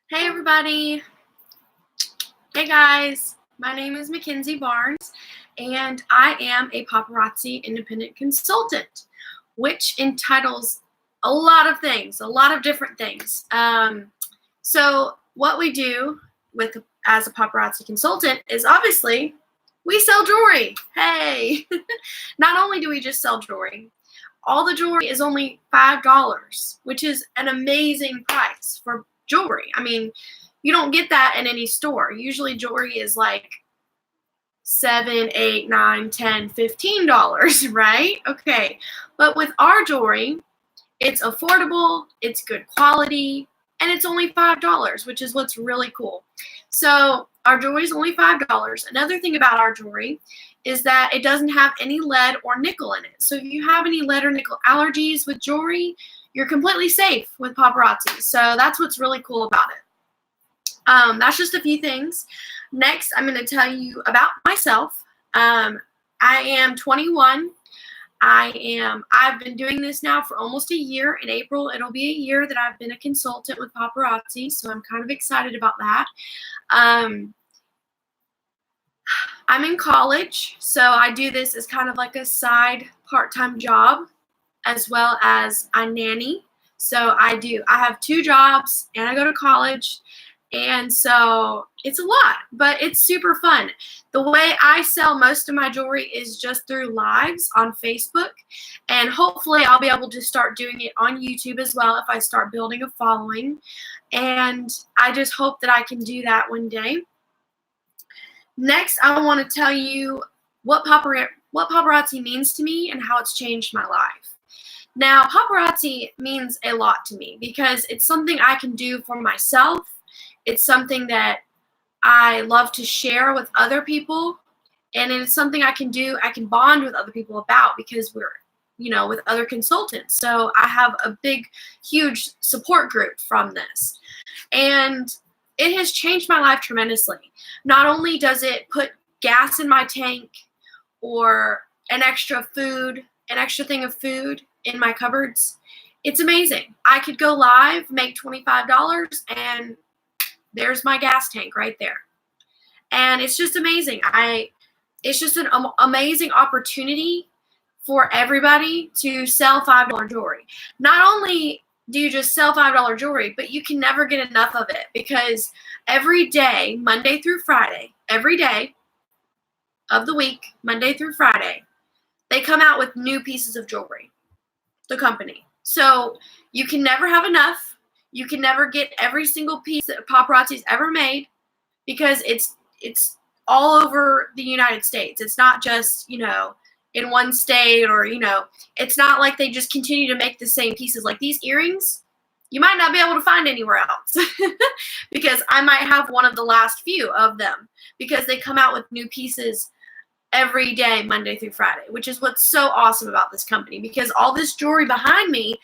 Hey everybody. Hey guys. My name is Mackenzie Barnes and I am a paparazzi independent consultant, which entitles a lot of things, a lot of different things. So what we do as a paparazzi consultant is obviously we sell jewelry. Hey. Not only do we just sell jewelry, all the jewelry is only $5, which is an amazing price for jewelry. I mean, you don't get that in any store. Usually jewelry is like $7, $8, $9, $10, $15, right? Okay. But with our jewelry, it's affordable, it's good quality, and it's only $5, which is what's really cool. So our jewelry is only $5. Another thing about our jewelry is that it doesn't have any lead or nickel in it. So if you have any lead or nickel allergies with jewelry, you're completely safe with paparazzi. So that's what's really cool about it. That's just a few things. Next, I'm going to tell you about myself. I am 21. I've been doing this now for almost a year. In April, it'll be a year that I've been a consultant with paparazzi, so I'm kind of excited about that. I'm in college, so I do this as kind of like a side part-time job, as well as I nanny. So I have 2 jobs, and I go to college, and so it's a lot, but it's super fun. The way I sell most of my jewelry is just through lives on Facebook, and hopefully I'll be able to start doing it on YouTube as well if I start building a following, and I just hope that I can do that one day. Next, I want to tell you what paparazzi means to me and how it's changed my life. Now, paparazzi means a lot to me because it's something I can do for myself. It's something that I love to share with other people, and it's something I can bond with other people about because we're, with other consultants. So I have a big, huge support group from this. And it has changed my life tremendously. Not only does it put gas in my tank or an extra thing of food in my cupboards, it's amazing. I could go live, make $25, and there's my gas tank right there. And it's just amazing. It's just an amazing opportunity for everybody to sell $5 jewelry. Not only do you just sell $5 jewelry, but you can never get enough of it because every day, Monday through Friday, every day of the week, Monday through Friday, they come out with new pieces of jewelry, the company. So you can never have enough. You can never get every single piece that paparazzi's ever made because it's all over the United States. It's not just, in one state or, it's not like they just continue to make the same pieces. Like these earrings, you might not be able to find anywhere else because I might have one of the last few of them because they come out with new pieces every day, Monday through Friday, which is what's so awesome about this company because all this jewelry behind me,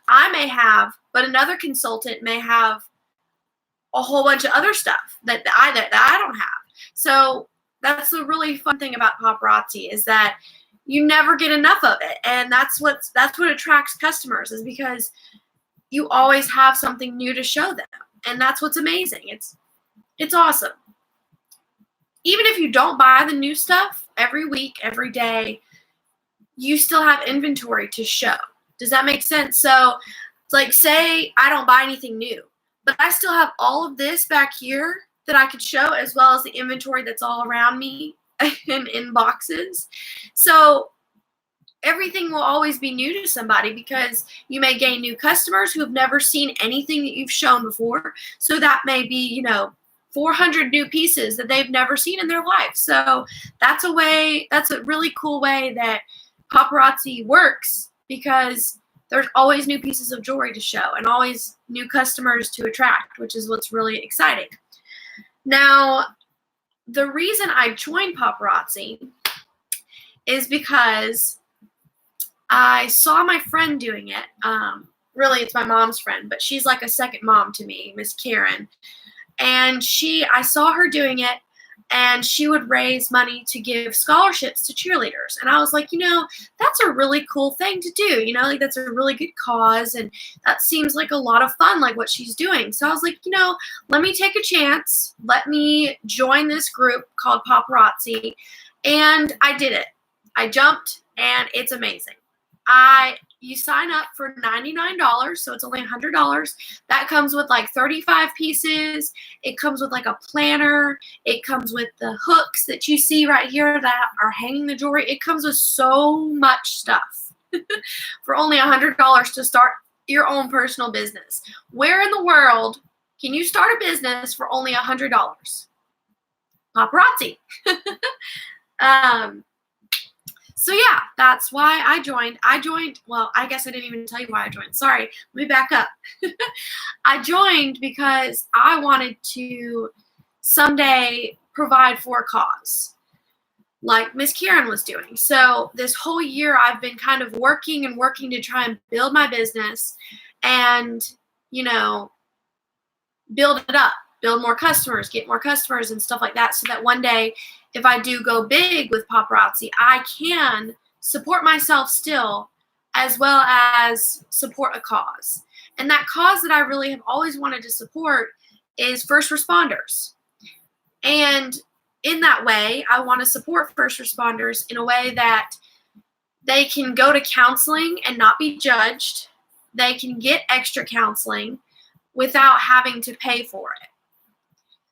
I may have, but another consultant may have a whole bunch of other stuff that I don't have. So that's the really fun thing about paparazzi is that you never get enough of it. And that's what attracts customers is because you always have something new to show them. And that's what's amazing. It's awesome. Even if you don't buy the new stuff every week, every day, you still have inventory to show. Does that make sense? So it's like, say I don't buy anything new, but I still have all of this back here that I could show as well as the inventory that's all around me and in boxes. So everything will always be new to somebody because you may gain new customers who have never seen anything that you've shown before. So that may be, 400 new pieces that they've never seen in their life. So that's a really cool way that paparazzi works because there's always new pieces of jewelry to show and always new customers to attract, which is what's really exciting. Now, the reason I joined paparazzi is because I saw my friend doing it. Really, it's my mom's friend, but she's like a second mom to me, Miss Karen. And I saw her doing it. and she would raise money to give scholarships to cheerleaders. And I was like, that's a really cool thing to do. Like that's a really good cause, and that seems like a lot of fun, like what she's doing. So I was like, let me take a chance. Let me join this group called Paparazzi. And I did it. I jumped, and it's amazing. You sign up for $99, so it's only $100. That comes with like 35 pieces. It comes with like a planner. It comes with the hooks that you see right here that are hanging the jewelry. It comes with so much stuff for only $100 to start your own personal business. Where in the world can you start a business for only $100? Paparazzi. So yeah, that's why I joined. Well, I guess I didn't even tell you why I joined. Sorry, let me back up. I joined because I wanted to someday provide for a cause, like Miss Karen was doing. So this whole year I've been kind of working to try and build my business and, build it up, build more customers, get more customers and stuff like that, so that one day if I do go big with Paparazzi, I can support myself still as well as support a cause. And that cause that I really have always wanted to support is first responders. And in that way, I want to support first responders in a way that they can go to counseling and not be judged. They can get extra counseling without having to pay for it.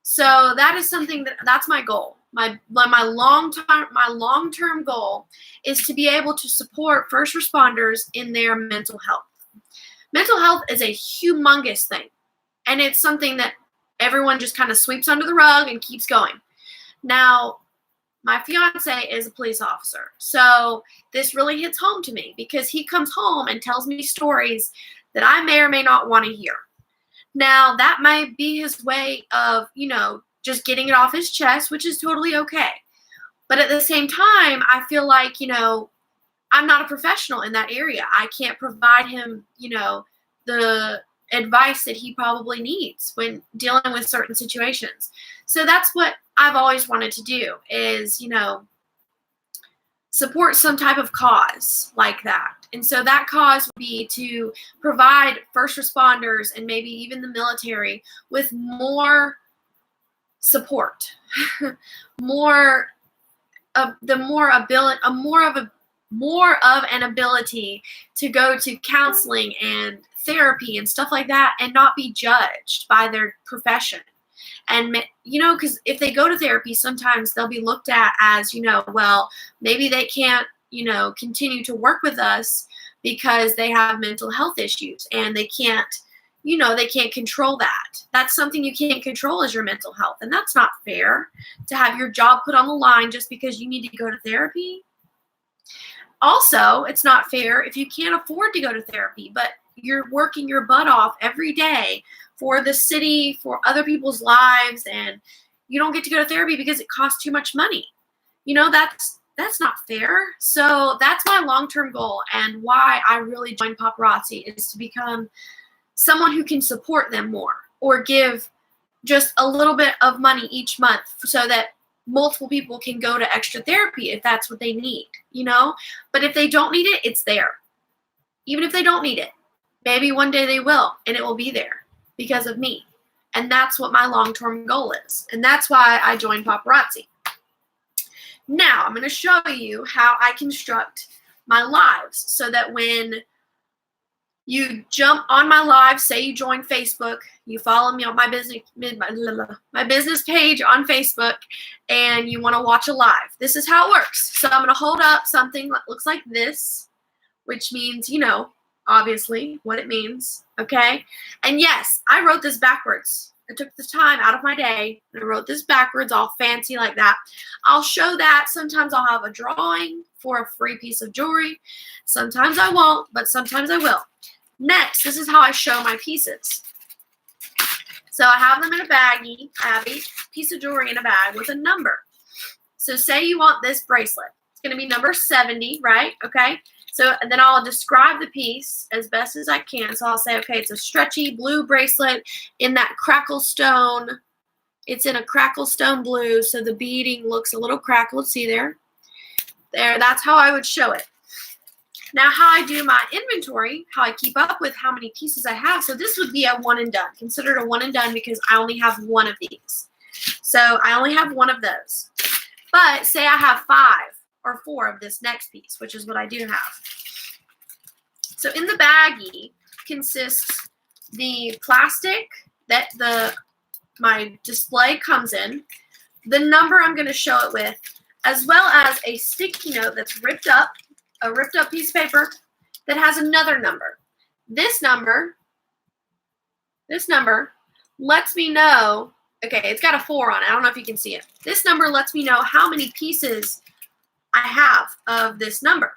So that is something that's my goal. My long-term goal is to be able to support first responders in their mental health. Mental health is a humongous thing, and it's something that everyone just kind of sweeps under the rug and keeps going. Now, my fiance is a police officer, so this really hits home to me because he comes home and tells me stories that I may or may not want to hear. Now, that might be his way of, just getting it off his chest, which is totally okay. But at the same time, I feel like, I'm not a professional in that area. I can't provide him, the advice that he probably needs when dealing with certain situations. So that's what I've always wanted to do is, support some type of cause like that. And so that cause would be to provide first responders and maybe even the military with more support, more of an ability to go to counseling and therapy and stuff like that and not be judged by their profession. And, because if they go to therapy, sometimes they'll be looked at as, well, maybe they can't, continue to work with us because they have mental health issues and they can't control that. That's something you can't control is your mental health. And that's not fair to have your job put on the line just because you need to go to therapy. Also, it's not fair if you can't afford to go to therapy, but you're working your butt off every day for the city, for other people's lives, and you don't get to go to therapy because it costs too much money. That's not fair. So that's my long-term goal, and why I really joined Paparazzi is to become someone who can support them more or give just a little bit of money each month so that multiple people can go to extra therapy if that's what they need, But if they don't need it, it's there. Even if they don't need it, maybe one day they will, and it will be there because of me. And that's what my long-term goal is. And that's why I joined Paparazzi. Now, I'm going to show you how I construct my lives so that when you jump on my live, say you join Facebook, you follow me on my business page on Facebook, and you want to watch a live. This is how it works. So I'm going to hold up something that looks like this, which means, obviously what it means, okay? And yes, I wrote this backwards. I took the time out of my day and I wrote this backwards, all fancy like that. I'll show that. Sometimes I'll have a drawing for a free piece of jewelry. Sometimes I won't, but sometimes I will. Next, this is how I show my pieces. So I have them in a baggie. I have each piece of jewelry in a bag with a number. So say you want this bracelet. It's going to be number 70, right? Okay. So then I'll describe the piece as best as I can. So I'll say, okay, it's a stretchy blue bracelet in that crackle stone It's in a crackle stone blue, so the beading looks a little crackled. See there? There, that's how I would show it. Now, how I do my inventory, how I keep up with how many pieces I have. So this would be a one and done, considered a one and done because I only have one of these. So I only have one of those. But say I have 5 or 4 of this next piece, which is what I do have. So in the baggie consists the plastic that my display comes in, the number I'm going to show it with, as well as a sticky note that's ripped up, a ripped up piece of paper that has another number. This number lets me know, okay, it's got a 4 on it. I don't know if you can see it. This number lets me know how many pieces I have of this number.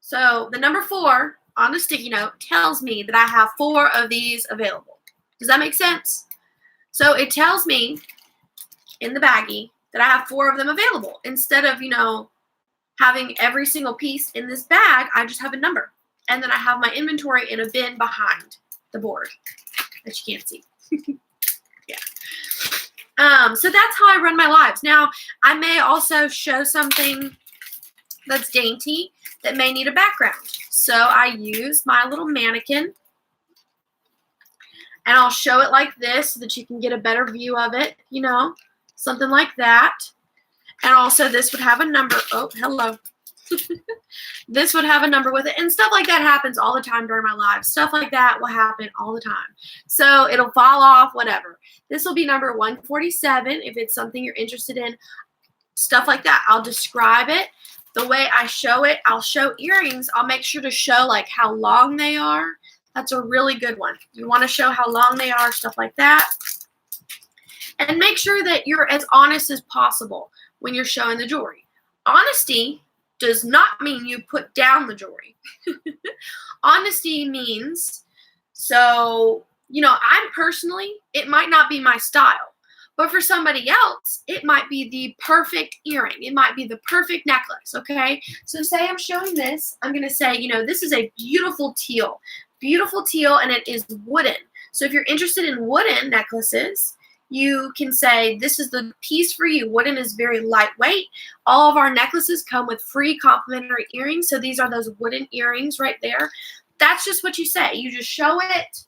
So the number 4 on the sticky note tells me that I have 4 of these available. Does that make sense? So it tells me in the baggie that I have 4 of them available. Instead of, having every single piece in this bag, I just have a number. And then I have my inventory in a bin behind the board that you can't see. Yeah. So that's how I run my lives. Now, I may also show something that's dainty that may need a background. So I use my little mannequin and I'll show it like this so that you can get a better view of it, something like that. And also this would have a number. Oh, hello. This would have a number with it. And stuff like that happens all the time during my lives. Stuff like that will happen all the time. So it'll fall off, whatever. This will be number 147 if it's something you're interested in. Stuff like that. I'll describe it. The way I show it, I'll show earrings. I'll make sure to show like how long they are. That's a really good one. You want to show how long they are, stuff like that. And make sure that you're as honest as possible when you're showing the jewelry. Honesty does not mean you put down the jewelry. Honesty means, so, I'm personally, it might not be my style, but for somebody else, it might be the perfect earring. It might be the perfect necklace, okay? So say I'm showing this, I'm going to say, this is a beautiful teal, and it is wooden. So if you're interested in wooden necklaces, you can say, this is the piece for you. Wooden is very lightweight. All of our necklaces come with free complimentary earrings. So these are those wooden earrings right there. That's just what you say. You just show it.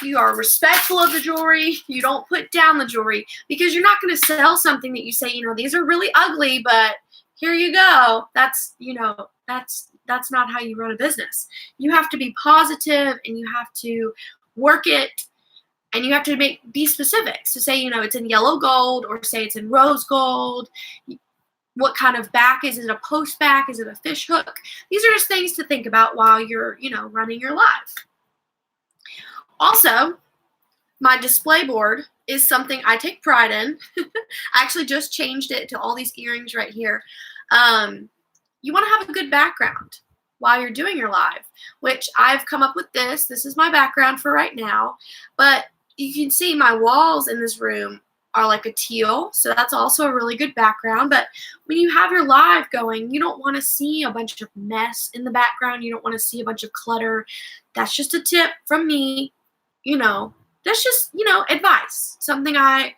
You are respectful of the jewelry. You don't put down the jewelry because you're not going to sell something that you say, these are really ugly, but here you go. That's not how you run a business. You have to be positive and you have to work it. And you have to be specific. So say, it's in yellow gold or say it's in rose gold. What kind of back? Is it a post back? Is it a fish hook? These are just things to think about while you're, running your live. Also, my display board is something I take pride in. I actually just changed it to all these earrings right here. You want to have a good background while you're doing your live, which I've come up with this. This is my background for right now. But you can see my walls in this room are like a teal, so that's also a really good background. But when you have your live going, you don't want to see a bunch of mess in the background. You don't want to see a bunch of clutter. That's just a tip from me. That's just, advice. Something I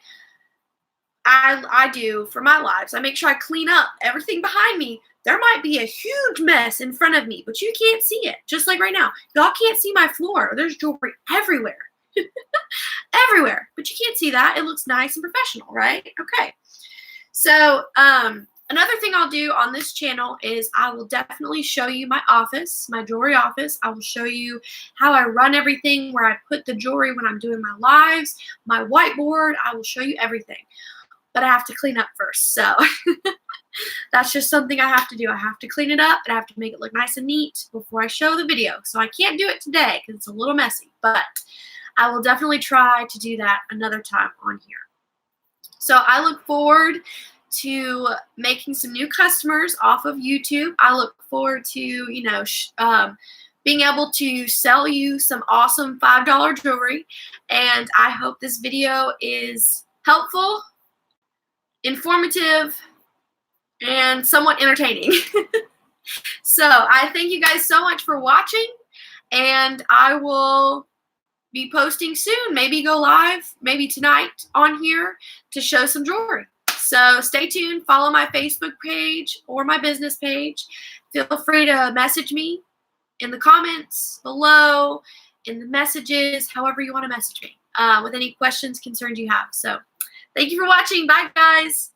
do for my lives. I make sure I clean up everything behind me. There might be a huge mess in front of me, but you can't see it. Just like right now. Y'all can't see my floor. There's jewelry everywhere. Everywhere. But you can't see that. It looks nice and professional, right? Okay. So, another thing I'll do on this channel is I will definitely show you my office, my jewelry office. I will show you how I run everything, where I put the jewelry when I'm doing my lives, my whiteboard. I will show you everything. But I have to clean up first. So that's just something I have to do. I have to clean it up and I have to make it look nice and neat before I show the video. So I can't do it today because it's a little messy, but I will definitely try to do that another time on here. So I look forward to making some new customers off of YouTube. I look forward to, being able to sell you some awesome $5 jewelry. And I hope this video is helpful, informative, and somewhat entertaining. So I thank you guys so much for watching, and I will be posting soon. Maybe go live, maybe tonight on here to show some jewelry. So stay tuned. Follow my Facebook page or my business page. Feel free to message me in the comments below, in the messages, however you want to message me with any questions, concerns you have. So thank you for watching. Bye, guys.